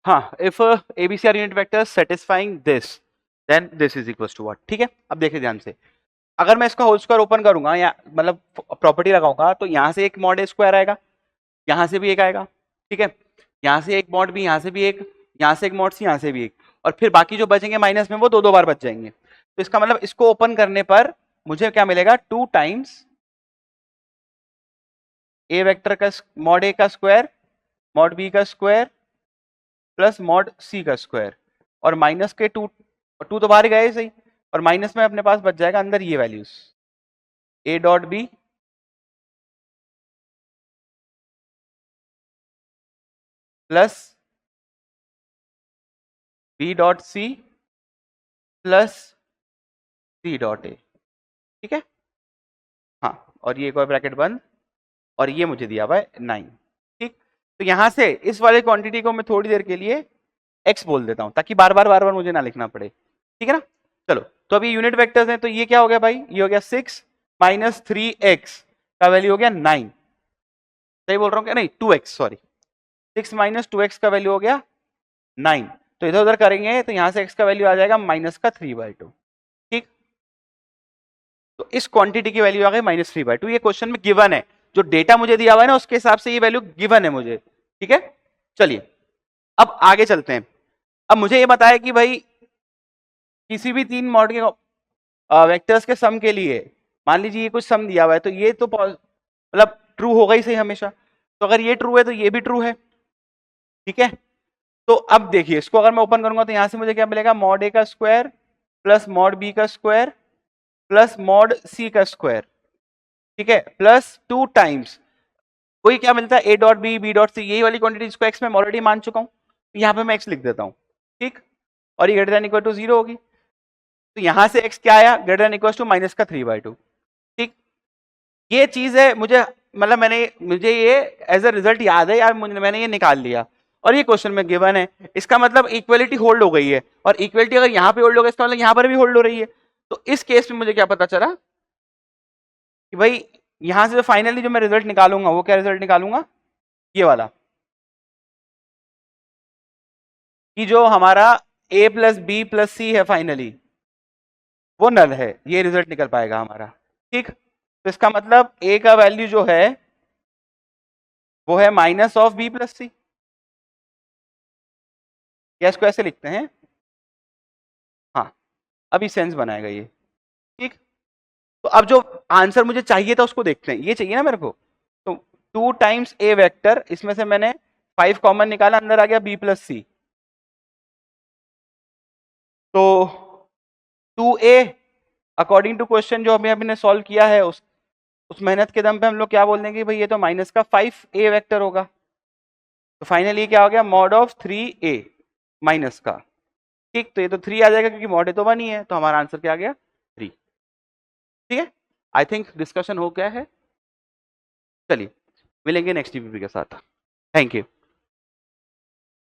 हाँ, if ABC are unit vector satisfying this then this is equal to what. ठीक है, अब देखिए ध्यान से, अगर मैं इसका होल स्क्वायर ओपन करूंगा या मतलब प्रॉपर्टी लगाऊंगा तो यहाँ से एक मॉड ए स्क्वायर आएगा, यहाँ से भी एक आएगा, ठीक है, यहाँ से एक मॉड बी, यहाँ से भी एक, यहाँ से एक मॉड सी, यहाँ से भी एक, और फिर बाकी जो बचेंगे माइनस में वो दो दो बार बच जाएंगे। तो इसका मतलब इसको ओपन करने पर मुझे क्या मिलेगा, 2 टाइम्स ए वेक्टर का मॉड ए का स्क्वायर, मॉड बी का स्क्वायर प्लस मॉड सी का स्क्वायर, और माइनस के 2, 2 तो बाहर गए सही, और माइनस में अपने पास बच जाएगा अंदर ये values A dot B plus B dot C plus C dot A. ठीक है, हाँ, और ये एक और ब्रैकेट बंद, और ये मुझे दिया हुआ है 9। ठीक, तो यहां से इस वाले क्वांटिटी को मैं थोड़ी देर के लिए x बोल देता हूं ताकि बार बार मुझे ना लिखना पड़े। ठीक है ना, चलो, तो अभी यूनिट वेक्टर्स हैं, तो ये क्या हो गया भाई, ये हो गया 6 माइनस 3x का वैल्यू हो गया 9, सही बोल रहा हूँ क्या, नहीं 2x, सॉरी, 6 माइनस 2x का वैल्यू हो गया 9। तो इधर उधर करेंगे तो यहां से x का वैल्यू आ जाएगा माइनस का 3/2। ठीक, तो इस क्वांटिटी की वैल्यू आ गई माइनस 3/2। ये क्वेश्चन में गिवन है, जो डेटा मुझे दिया हुआ है ना उसके हिसाब से ये वैल्यू गिवन है मुझे। ठीक है, चलिए अब आगे चलते हैं। अब मुझे ये बताया कि भाई किसी भी 3 मॉड के वेक्टर्स के सम के लिए मान लीजिए ये कुछ सम दिया हुआ है, तो ये तो मतलब ट्रू होगा ही सही हमेशा, तो अगर ये ट्रू है तो ये भी ट्रू है। ठीक है, तो अब देखिए इसको अगर मैं ओपन करूंगा तो यहां से मुझे क्या मिलेगा, मॉड ए का स्क्वायर प्लस मॉड बी का स्क्वायर प्लस मॉड सी का स्क्वायर, ठीक है, प्लस 2 टाइम्स वही क्या मिलता है, A dot B, B dot C, यही वाली क्वांटिटी जिसको एक्स में ऑलरेडी मान चुका हूं, यहां पे मैं एक्स लिख देता हूं। ठीक, और ये ग्रेटर देन इक्वल टू 0 होगी, तो यहां से x क्या आया, greater than equal to minus का 3/2। ठीक, ये चीज है, मुझे मतलब मुझे ये एज अ रिजल्ट याद है यार, मैंने ये निकाल लिया, और ये क्वेश्चन में गिवन है, इसका मतलब इक्वलिटी होल्ड हो गई है, और इक्वलिटी अगर यहां पे होल्ड हो गई इसका मतलब यहां पर भी होल्ड हो रही है। तो इस केस में मुझे क्या पता चला कि भाई यहां से जो फाइनली जो मैं रिजल्ट निकालूंगा वो क्या रिजल्ट निकालूंगा, ये वाला, कि जो हमारा a प्लस बी प्लस सी है फाइनली वो नल है, ये रिजल्ट निकल पाएगा हमारा। ठीक, तो इसका मतलब a का वैल्यू जो है वो है माइनस ऑफ बी प्लस सी, या इसको ऐसे लिखते हैं, हाँ, अभी सेंस बनाएगा ये। ठीक, तो अब जो आंसर मुझे चाहिए था उसको देखते हैं, ये चाहिए ना मेरे को, तो 2 टाइम्स ए वेक्टर, इसमें से मैंने 5 कॉमन निकाला, अंदर आ गया बी प्लस सी, तो 2a अकॉर्डिंग टू क्वेश्चन जो अभी ने सॉल्व किया है उस मेहनत के दम पे हम लोग क्या बोल देंगे भाई, ये तो माइनस का 5a वेक्टर होगा, तो फाइनली क्या हो गया, मॉड ऑफ 3a माइनस का। ठीक, तो ये तो 3 आ जाएगा क्योंकि मॉड ए तो 1 ही है, तो हमारा आंसर क्या आ गया, 3। ठीक है, आई थिंक डिस्कशन हो गया है, चलिए मिलेंगे नेक्स्ट टीपीपी के साथ, थैंक यू।